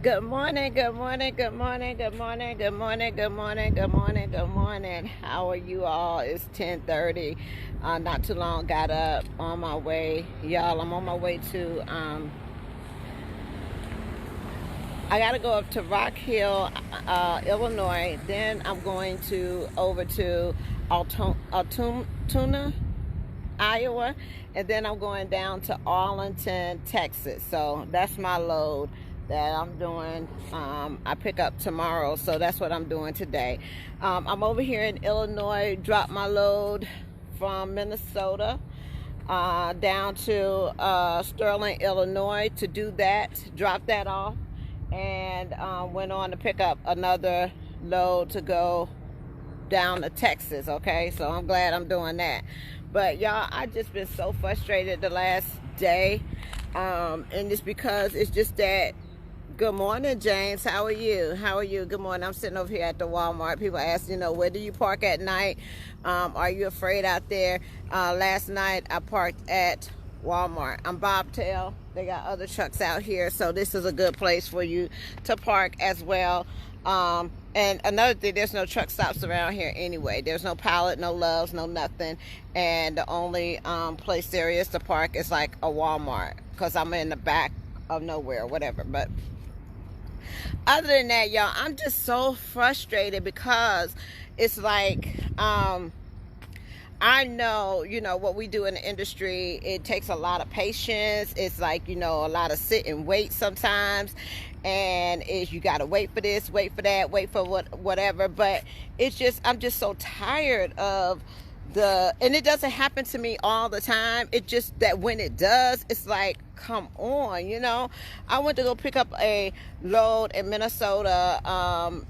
Good morning, good morning, good morning, good morning, good morning, good morning, good morning, good morning. How are you all? It's 10:30. Not too long, got up on my way. Y'all, I'm on my way to I gotta go up to Rock Hill, Illinois. Then I'm going to over to Altoona, Iowa, and then I'm going down to Arlington, Texas. So that's my load that I'm doing. I pick up tomorrow, so that's what I'm doing today. I'm over here in Illinois, drop my load from Minnesota down to Sterling, Illinois to do that, drop that off, and went on to pick up another load to go down to Texas. Okay, so I'm glad I'm doing that. But y'all, I just been so frustrated the last day, and it's because it's just that. Good morning, James. How are you? How are you? Good morning. I'm sitting over here at the Walmart. People ask, where do you park at night? Are you afraid out there? Last night I parked at Walmart. I'm bobtail. They got other trucks out here, so this is a good place for you to park as well. And another thing, there's no truck stops around here anyway. There's no Pilot, no Loves, no nothing. And the only place there is to park is like a Walmart, because I'm in the back of nowhere, whatever. But other than that, y'all, I'm just so frustrated because it's like, I know, what we do in the industry, it takes a lot of patience. It's like, a lot of sit and wait sometimes. And you got to wait for this, wait for that, wait for whatever. But it's just, I'm just so tired of and it doesn't happen to me all the time. It just that when it does, it's like, come on. I went to go pick up a load in Minnesota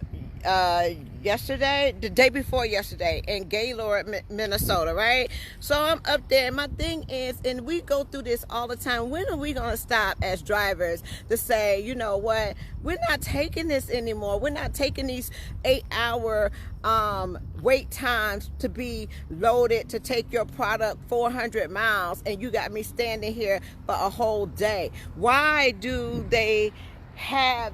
yesterday, the day before yesterday, in Gaylord, Minnesota, right? So I'm up there, and my thing is, and we go through this all the time, when are we going to stop as drivers to say, you know what, we're not taking this anymore. We're not taking these 8-hour wait times to be loaded to take your product 400 miles, and you got me standing here for a whole day. Why do they have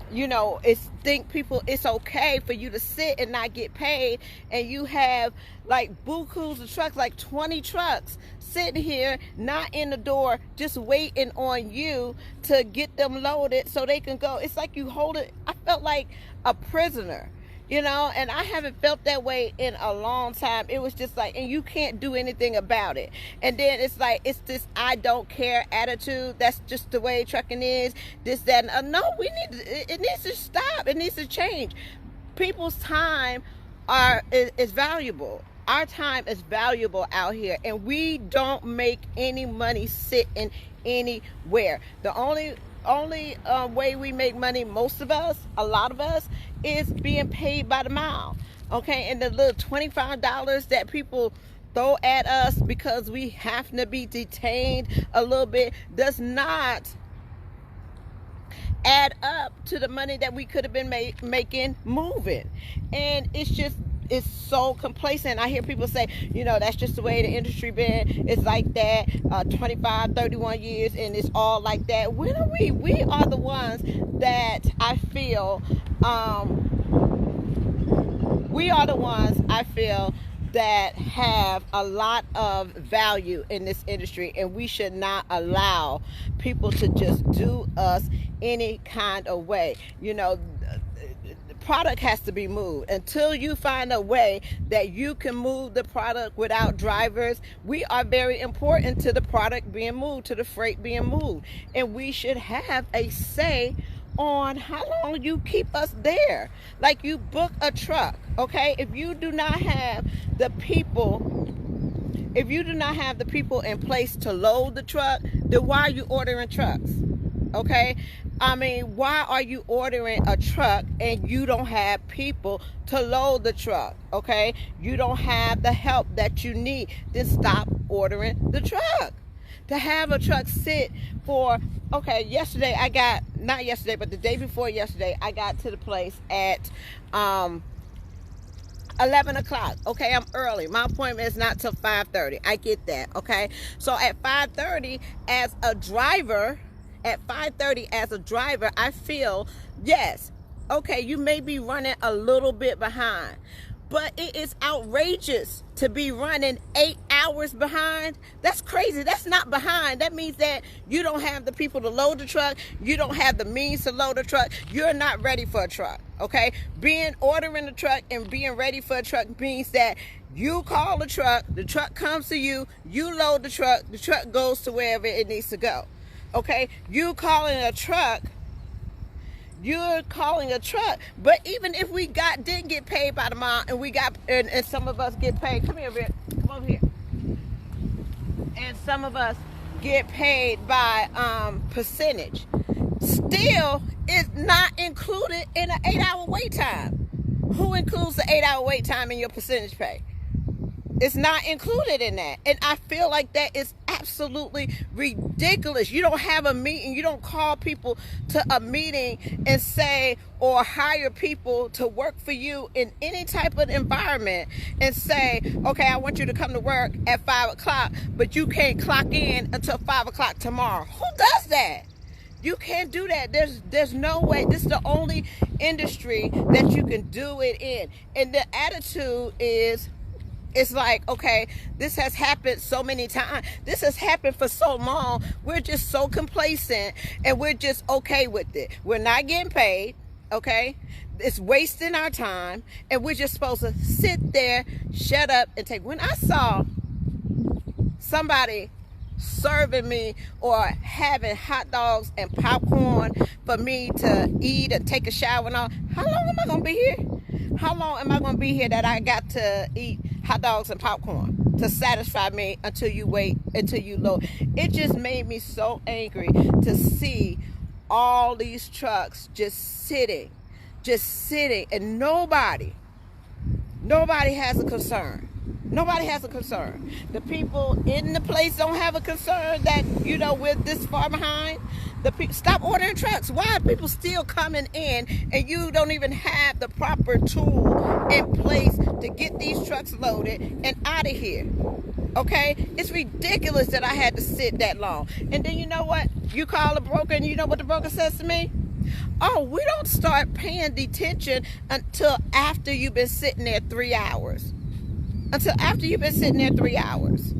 it's okay for you to sit and not get paid, and you have like bukus of trucks, like 20 trucks sitting here, not in the door, just waiting on you to get them loaded so they can go. It's like you hold it. I felt like a prisoner. And I haven't felt that way in a long time. It was just like, and you can't do anything about it. And then it's like, it's this I don't care attitude. That's just the way trucking is. This, that, and no, it needs to stop. It needs to change. People's time is valuable. Our time is valuable out here, and we don't make any money sitting anywhere. The only way we make money, most of us, a lot of us, is being paid by the mile. Okay, and the little $25 that people throw at us because we happen to be detained a little bit does not add up to the money that we could have been making moving. And it's so complacent. I hear people say, that's just the way the industry been. It's like that 25, 31 years, and it's all like that. When are we are the ones that I feel that have a lot of value in this industry, and we should not allow people to just do us any kind of way. The product has to be moved. Until you find a way that you can move the product without drivers, we are very important to the product being moved, to the freight being moved, and we should have a say on how long you keep us there. Like, you book a truck, okay? If you do not have the people in place to load the truck, then why are you ordering trucks? Okay, I mean, why are you ordering a truck and you don't have people to load the truck? Okay, you don't have the help that you need. Then stop ordering the truck. To have a truck sit for, okay, not yesterday, but the day before yesterday, I got to the place at 11 o'clock. Okay, I'm early. My appointment is not till 5:30. I get that. Okay, so at 5:30, as a driver, at 5:30 as a driver, I feel, yes, okay, you may be running a little bit behind, but it is outrageous to be running 8 hours behind. That's crazy. That's not behind. That means that you don't have the people to load the truck. You don't have the means to load the truck. You're not ready for a truck, okay? Ordering the truck and being ready for a truck means that you call the truck comes to you, you load the truck goes to wherever it needs to go, okay? You're calling a truck, but even if we didn't get paid by the mile, and some of us get paid, come here, Rick, come over here, and some of us get paid by percentage, still is not included in an 8-hour wait time. Who includes the 8-hour wait time in your percentage pay? It's not included in that. And I feel like that is absolutely ridiculous. You don't have a meeting. You don't call people to a meeting and say, or hire people to work for you in any type of environment and say, okay, I want you to come to work at 5 o'clock, but you can't clock in until 5 o'clock tomorrow. Who does that? You can't do that. There's no way. This is the only industry that you can do it in. And the attitude is, it's like, okay, this has happened so many times. This has happened for so long. We're just so complacent and we're just okay with it. We're not getting paid, okay? It's wasting our time and we're just supposed to sit there, shut up, and take. When I saw somebody serving me or having hot dogs and popcorn for me to eat and take a shower and all, how long am I going to be here? How long am I going to be here that I got to eat hot dogs and popcorn to satisfy me until you load? It just made me so angry to see all these trucks just sitting, and nobody has a concern. Nobody has a concern. The people in the place don't have a concern that, we're this far behind. The people, stop ordering trucks. Why are people still coming in and you don't even have the proper tool in place to get these trucks loaded and out of here? Okay? It's ridiculous that I had to sit that long. And then you know what? You call a broker and you know what the broker says to me? Oh, we don't start paying detention until after you've been sitting there 3 hours. Until after you've been sitting there 3 hours.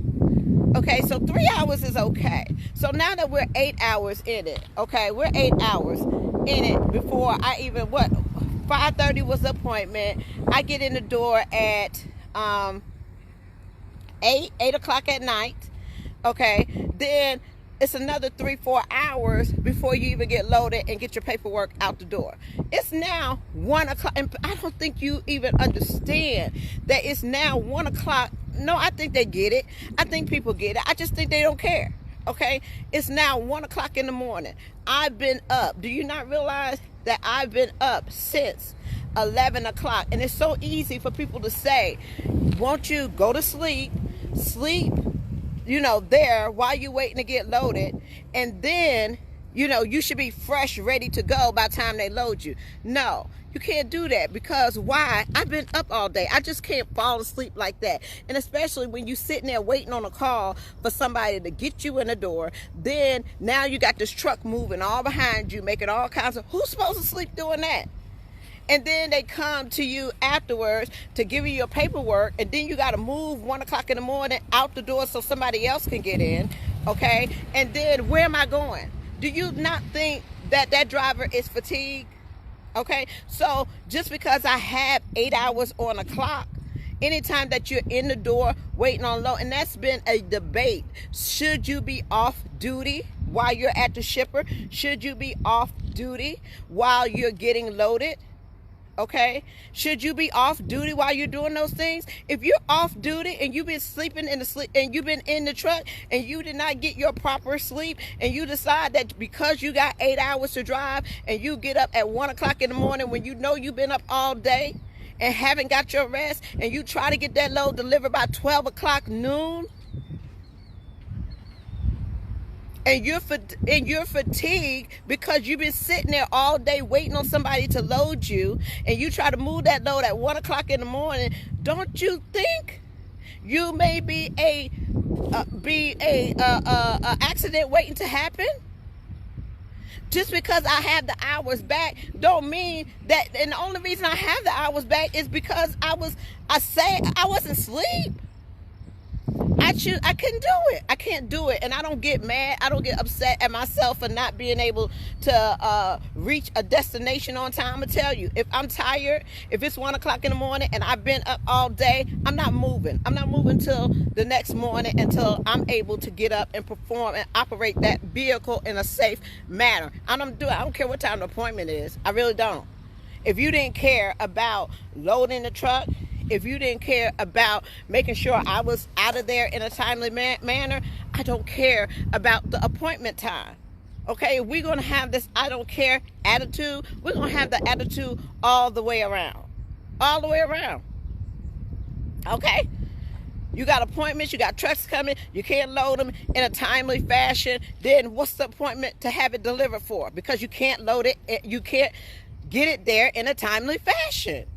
Okay, so 3 hours is okay. So now that we're 8 hours in it, okay, we're 8 hours in it before I even, 5:30 was the appointment. I get in the door at 8 o'clock at night, okay, then it's another 3-4 hours before you even get loaded and get your paperwork out the door. It's now 1 o'clock, and I don't think you even understand that it's now 1 o'clock. No, I think they get it. I think people get it. I just think they don't care. Okay? It's now 1 o'clock in the morning. I've been up. Do you not realize that I've been up since 11 o'clock? And it's so easy for people to say, won't you go to sleep, there while you're waiting to get loaded, and then, you should be fresh, ready to go by the time they load you. No, you can't do that, because why? I've been up all day. I just can't fall asleep like that. And especially when you're sitting there waiting on a call for somebody to get you in the door, then now you got this truck moving all behind you, making all kinds of, who's supposed to sleep doing that? And then they come to you afterwards to give you your paperwork, and then you got to move 1 o'clock in the morning out the door so somebody else can get in, okay? And then where am I going? Do you not think that driver is fatigued? Okay, so just because I have 8 hours on a clock, anytime that you're in the door waiting on load, and that's been a debate. Should you be off duty while you're at the shipper? Should you be off duty while you're getting loaded? Okay, should you be off duty while you're doing those things? If you're off duty and you've been sleeping and you've been in the truck and you did not get your proper sleep, and you decide that because you got 8 hours to drive and you get up at 1 o'clock in the morning when you know you've been up all day and haven't got your rest, and you try to get that load delivered by 12 o'clock noon, and you're fatigued because you've been sitting there all day waiting on somebody to load you, and you try to move that load at 1 o'clock in the morning, don't you think you may be a accident waiting to happen? Just because I have the hours back don't mean that, and the only reason I have the hours back is because I wasn't asleep. I couldn't do it. I can't do it. And I don't get mad. I don't get upset at myself for not being able to reach a destination on time. I'm going to tell you, if I'm tired, if it's 1 o'clock in the morning and I've been up all day, I'm not moving. I'm not moving till the next morning until I'm able to get up and perform and operate that vehicle in a safe manner. I don't care what time the appointment is. I really don't. If you didn't care about loading the truck, if you didn't care about making sure I was out of there in a timely manner, I don't care about the appointment time. Okay, if we're going to have this I don't care attitude, we're going to have the attitude all the way around. All the way around. Okay? You got appointments, you got trucks coming, you can't load them in a timely fashion, then what's the appointment to have it delivered for? Because you can't load it, you can't get it there in a timely fashion.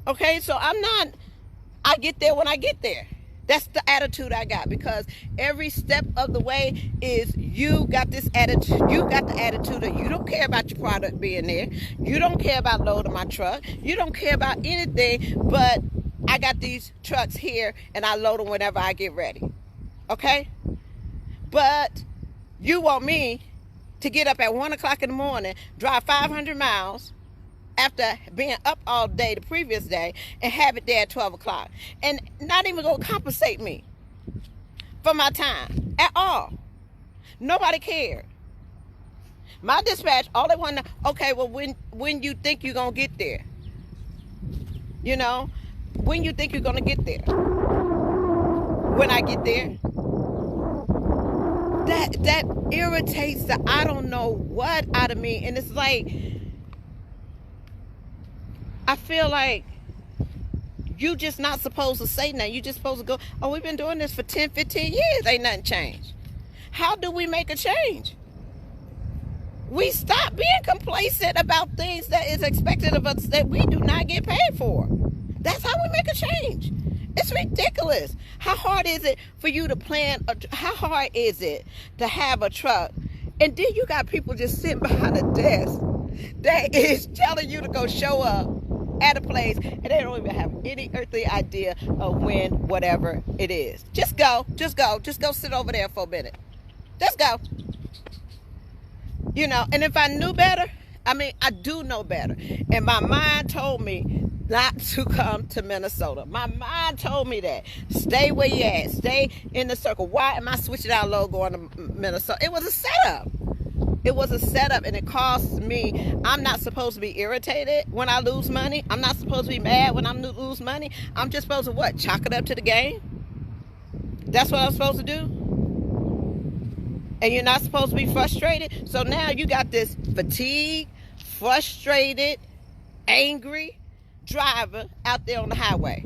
Okay, so I get there when I get there. That's the attitude I got, because every step of the way is you got this attitude. You got the attitude that you don't care about your product being there. You don't care about loading my truck. You don't care about anything, but I got these trucks here and I load them whenever I get ready. Okay? But you want me to get up at 1 o'clock in the morning, drive 500 miles, after being up all day the previous day, and have it there at 12 o'clock. And not even going to compensate me for my time at all. Nobody cared. My dispatch, all they want to know, okay, well, when you think you're going to get there? You know, when you think you're going to get there? When I get there? That irritates the I don't know what out of me. And it's like, I feel like you just not supposed to say nothing. You just supposed to go, oh, we've been doing this for 10, 15 years. Ain't nothing changed. How do we make a change? We stop being complacent about things that is expected of us that we do not get paid for. That's how we make a change. It's ridiculous. How hard is it for you to plan? How hard is it to have a truck? And then you got people just sitting behind a desk that is telling you to go show up at a place, and they don't even have any earthly idea of when whatever it is. Just go sit over there for a minute. Just go. You know, and if I knew better, I do know better. And my mind told me not to come to Minnesota. My mind told me that. Stay where you at. Stay in the circle. Why am I switching out low going to Minnesota? It was a setup. It was a setup, and it costs me. I'm not supposed to be irritated when I lose money. I'm not supposed to be mad when I lose money. I'm just supposed to what? Chalk it up to the game? That's what I'm supposed to do? And you're not supposed to be frustrated? So now you got this fatigued, frustrated, angry driver out there on the highway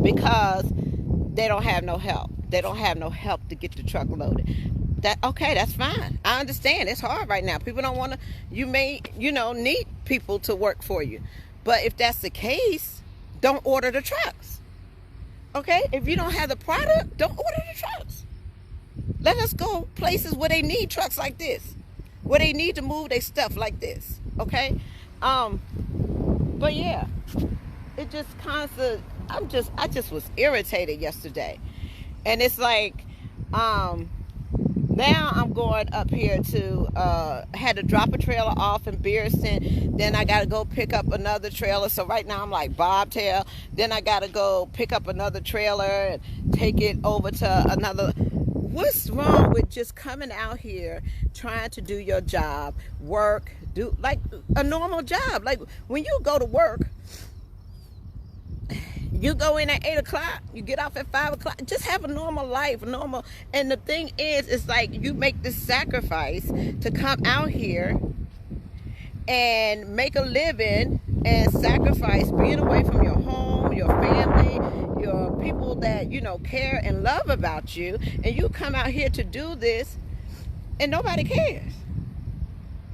because they don't have no help. They don't have no help to get the truck loaded. That's fine. I understand. It's hard right now. People don't want to, you may, need people to work for you. But if that's the case, don't order the trucks. Okay? If you don't have the product, don't order the trucks. Let us go places where they need trucks like this, where they need to move their stuff like this. Okay? But yeah, it just constantly, I just was irritated yesterday. And it's like, now I'm going up here to, had to drop a trailer off in Bearston. Then I got to go pick up another trailer. So right now I'm like bobtail. Then I got to go pick up another trailer and take it over to another. What's wrong with just coming out here, trying to do your job, work, do like a normal job? Like when you go to work, you go in at 8 o'clock, you get off at 5 o'clock. Just have a normal life, normal. And the thing is, it's like you make this sacrifice to come out here and make a living and sacrifice being away from your home, your family, your people that, care and love about you. And you come out here to do this and nobody cares.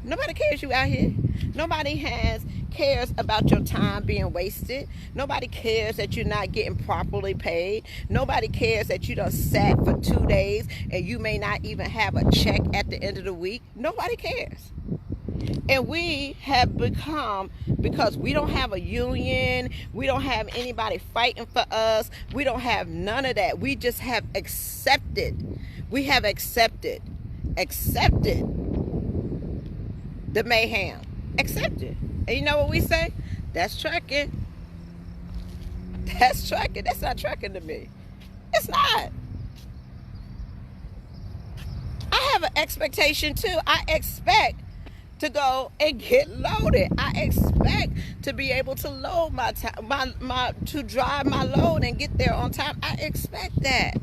Nobody cares you out here. Nobody has cares about your time being wasted. Nobody cares that you're not getting properly paid. Nobody cares that you done sat for 2 days and you may not even have a check at the end of the week. Nobody cares. And we have become, because we don't have a union, we don't have anybody fighting for us, we don't have none of that. We just have accepted. We have accepted the mayhem. Accepted. And you know what we say? That's trucking. That's trucking. That's not trucking to me. It's not. I have an expectation too. I expect to go and get loaded. I expect to be able to load my time, to drive my load and get there on time. I expect that.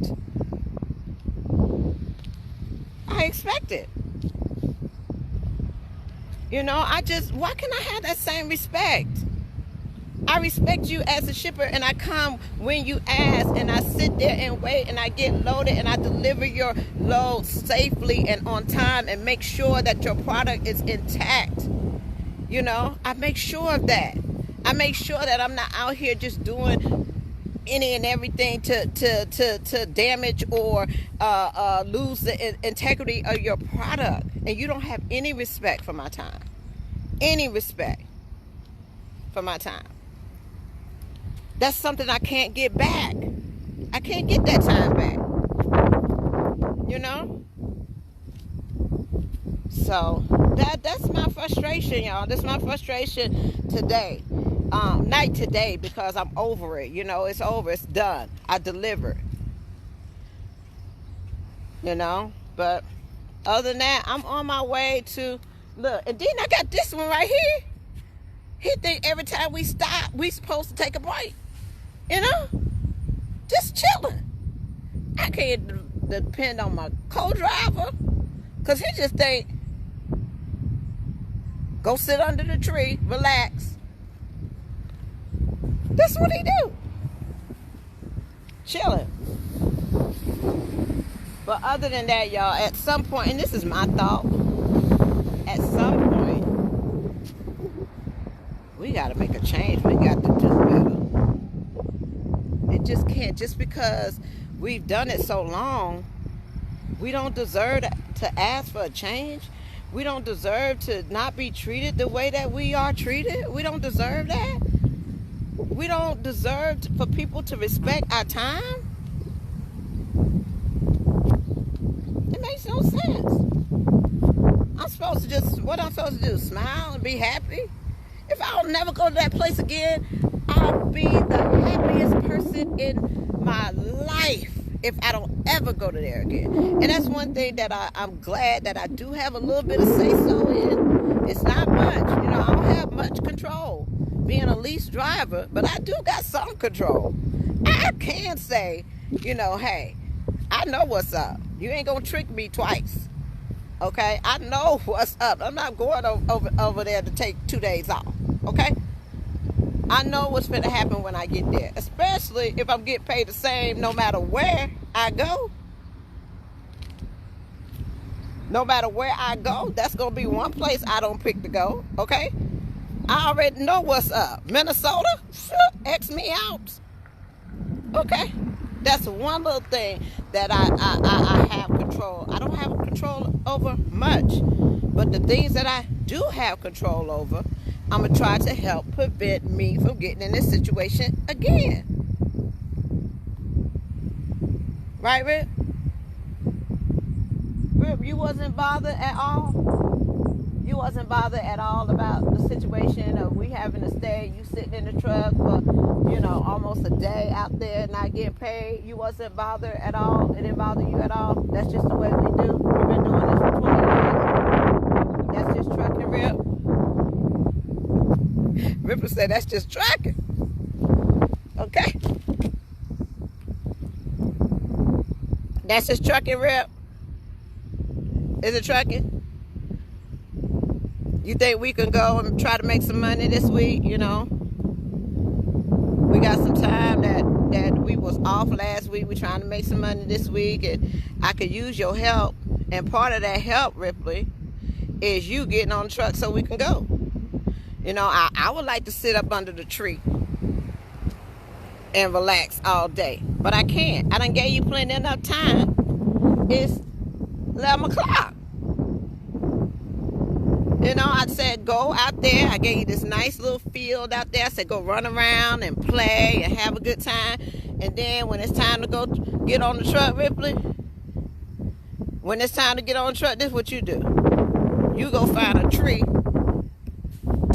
I expect it. You know, why can't I have that same respect? I respect you as a shipper, and I come when you ask, and I sit there and wait, and I get loaded, and I deliver your load safely and on time, and make sure that your product is intact. You know, I make sure of that. I make sure that I'm not out here just doing any and everything to damage or lose the integrity of your product. And you don't have any respect for my time. Any respect for my time. That's something I can't get back. I can't get that time back. You know? So that's my frustration, y'all. That's my frustration today. Not today, because I'm over it. You know, it's over. It's done. I delivered. You know? But other than that, I'm on my way to, look, and then I got this one right here. He think every time we stop, we supposed to take a break. You know? Just chilling. I can't depend on my co-driver, because he just think, go sit under the tree, relax. That's what he do. Chilling. But other than that, y'all, at some point, and this is my thought, at some point, we got to make a change. We got to do better. It just can't. Just because we've done it so long, we don't deserve to ask for a change. We don't deserve to not be treated the way that we are treated. We don't deserve that. We don't deserve for people to respect our time. It makes no sense. What I'm supposed to do? Smile and be happy? If I don't never go to that place again, I'll be the happiest person in my life if I don't ever go to there again. And that's one thing that I'm glad that I do have a little bit of say-so in. It's not much. You know, I don't have much control being a lease driver, but I do got some control. I can say, you know, hey, I know what's up. You ain't gonna trick me twice. Okay? I know what's up. I'm not going over there to take 2 days off. Okay? I know what's going to happen when I get there. Especially if I'm getting paid the same no matter where I go. No matter where I go, that's going to be one place I don't pick to go. Okay? I already know what's up. Minnesota? X me out. Okay? That's one little thing that I have control. I don't have control over much. But the things that I do have control over, I'm going to try to help prevent me from getting in this situation again. Right, Rip? Rip, you wasn't bothered at all? You wasn't bothered at all about the situation of we having to stay, you sitting in the truck for, you know, almost a day out there not getting paid? You wasn't bothered at all? It didn't bother you at all? That's just the way we do. We've been doing this for 20 years. That's just trucking, Rip. Ripper said that's just trucking. Okay? That's just trucking, Rip. Is it trucking? You think we can go and try to make some money this week? You know, we got some time that we was off last week. We're trying to make some money this week, and I could use your help. And part of that help, Ripley, is you getting on the truck so we can go. You know, I would like to sit up under the tree and relax all day, but I can't. I done gave you plenty enough time. It's 11 o'clock. You know, I said go out there. I gave you this nice little field out there. I said go run around and play and have a good time. And then when it's time to go get on the truck, Ripley, when it's time to get on the truck, this is what you do. You go find a tree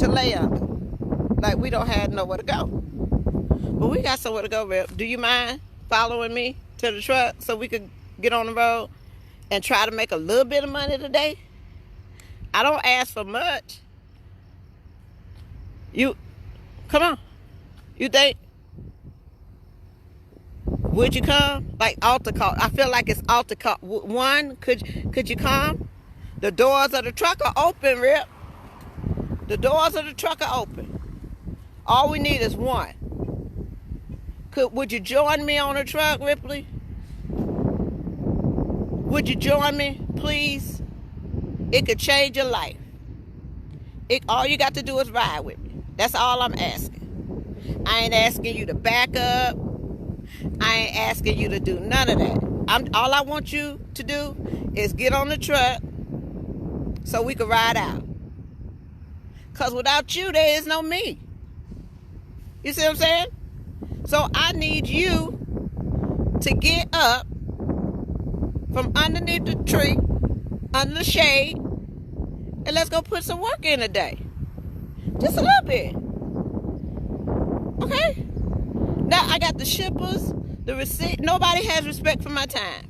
to lay under. Like we don't have nowhere to go. But we got somewhere to go, Rip. Do you mind following me to the truck so we could get on the road and try to make a little bit of money today? I don't ask for much. You, come on. You think? Would you come? Like altar call. I feel like it's altar call. One, could you come? The doors of the truck are open, Rip. The doors of the truck are open. All we need is one. Would you join me on the truck, Ripley? Would you join me, please? It could change your life. All you got to do is ride with me. That's all I'm asking. I ain't asking you to back up. I ain't asking you to do none of that. All I want you to do is get on the truck so we can ride out. Because without you, there is no me. You see what I'm saying? So I need you to get up from underneath the tree, under the shade, and let's go put some work in today. Just a little bit. Okay? Now I got the shippers, the receipt. Nobody has respect for my time.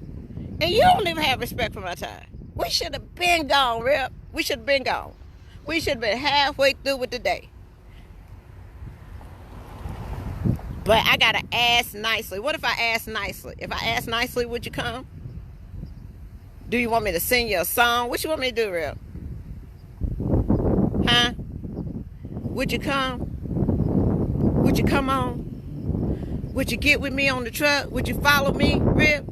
And you don't even have respect for my time. We should have been gone, Rip. We should have been gone. We should have been halfway through with the day. But I gotta ask nicely. What if I ask nicely? If I ask nicely, would you come? Do you want me to sing you a song? What you want me to do, Rip? Huh? Would you come? Would you come on? Would you get with me on the truck? Would you follow me, Rip?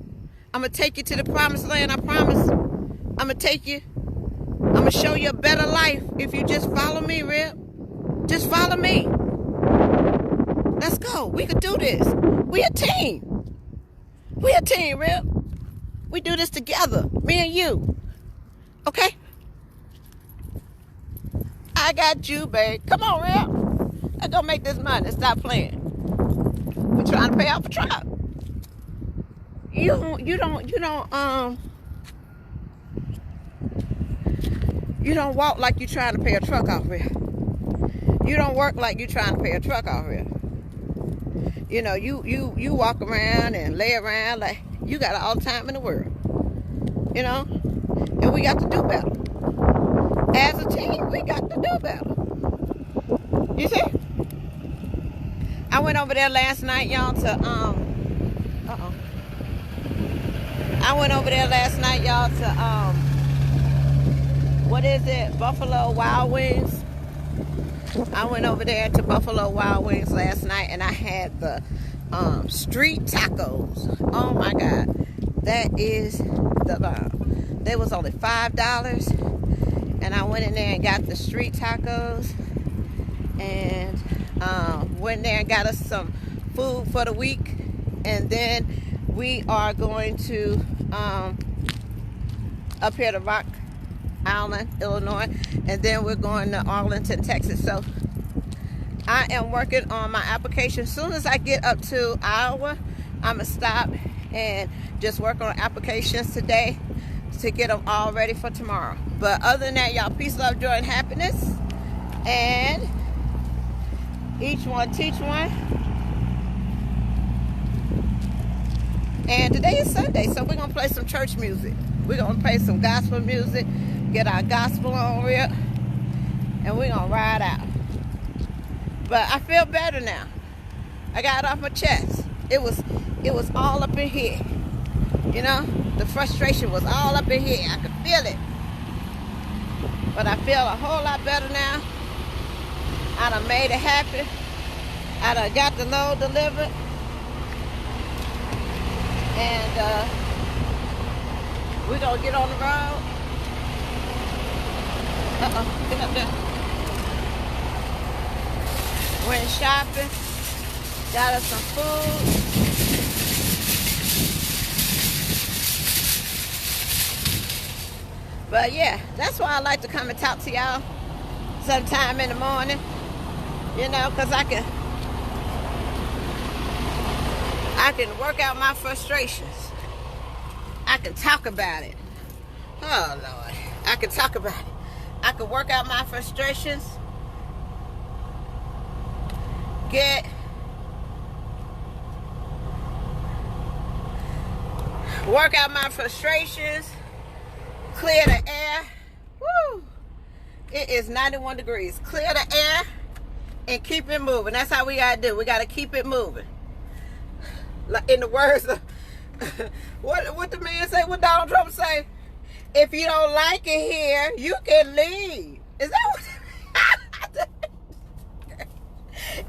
I'm gonna take you to the promised land, I promise. I'm gonna take you. I'm gonna show you a better life if you just follow me, Rip. Just follow me. Let's go. We could do this. We a team. We a team, Rip. We do this together. Me and you. Okay? I got you, babe. Come on, Rip. Let's go make this money. Stop playing. We're trying to pay off a truck. You don't walk like you're trying to pay a truck off, Rip. You don't work like you're trying to pay a truck off, Rip. You know, you walk around and lay around like you got all the time in the world. You know? And we got to do better. As a team, we got to do better. You see? I went over there last night, y'all, to I went over there last night, y'all, to what is it? Buffalo Wild Wings. I went over there to Buffalo Wild Wings last night and I had the street tacos. Oh my God. That is the bomb. They was only $5 and I went in there and got the street tacos and went there and got us some food for the week, and then we are going to up here to Rock Island, Illinois, and then we're going to Arlington, Texas. So I am working on my application. As soon as I get up to Iowa, I'm gonna stop and just work on applications today to get them all ready for tomorrow. But other than that, y'all, peace, love, joy, and happiness, and each one teach one. And today is Sunday, so we're gonna play some church music. We're gonna play some gospel music, get our gospel on, Rip, and we're gonna ride out. But I feel better now. I got it off my chest. It was all up in here. You know, the frustration was all up in here. I could feel it. But I feel a whole lot better now. I done made it happen. I done got the load delivered. And we're going to get on the road. Get up there. Went shopping. Got us some food. But yeah, that's why I like to come and talk to y'all sometime in the morning. You know, because I can work out my frustrations. I can talk about it. Oh Lord, I can talk about it. I can work out my frustrations. Work out my frustrations. Clear the air. Woo! It is 91 degrees. Clear the air and keep it moving. That's how we gotta do. We gotta keep it moving. In the words of what the man say, what Donald Trump say? If you don't like it here, you can leave. Is that what?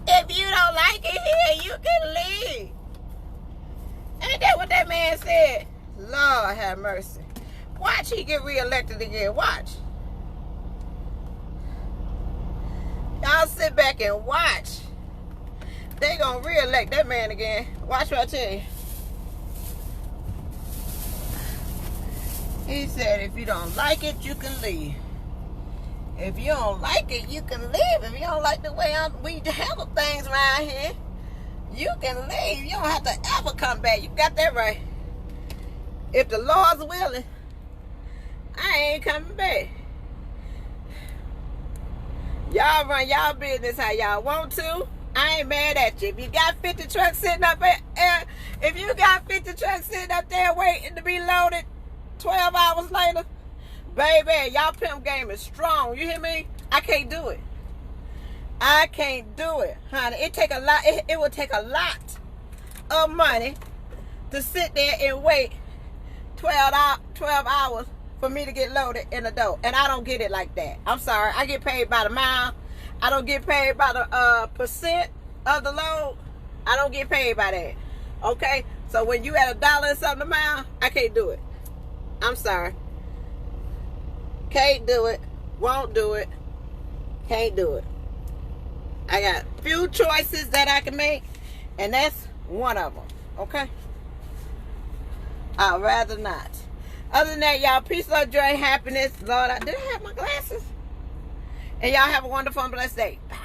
If you don't like it here, you can leave. Ain't that what that man said? Lord have mercy. Watch he get reelected again. Watch. Y'all sit back and watch. They gonna reelect that man again. Watch what I tell you. He said, if you don't like it, you can leave. If you don't like it, you can leave. If you don't like the way we handle things around here, you can leave. You don't have to ever come back. You got that right. If the Lord's willing, I ain't coming back. Y'all run y'all business how y'all want to. I ain't mad at you. If you got 50 trucks sitting up there, if you got 50 trucks sitting up there waiting to be loaded 12 hours later, baby, y'all pimp game is strong. You hear me? I can't do it. I can't do it, honey. It take a lot. It would take a lot of money to sit there and wait 12 hours for me to get loaded in the door. And I don't get it like that. I'm sorry. I get paid by the mile. I don't get paid by the percent of the load. I don't get paid by that. Okay? So when you at $1 and something a mile, I can't do it. I'm sorry. Can't do it. Won't do it. Can't do it. I got few choices that I can make, and that's one of them. Okay? I'd rather not. Other than that, y'all, peace, love, joy, happiness. Lord, did I have my glasses? And y'all have a wonderful and blessed day. Bye.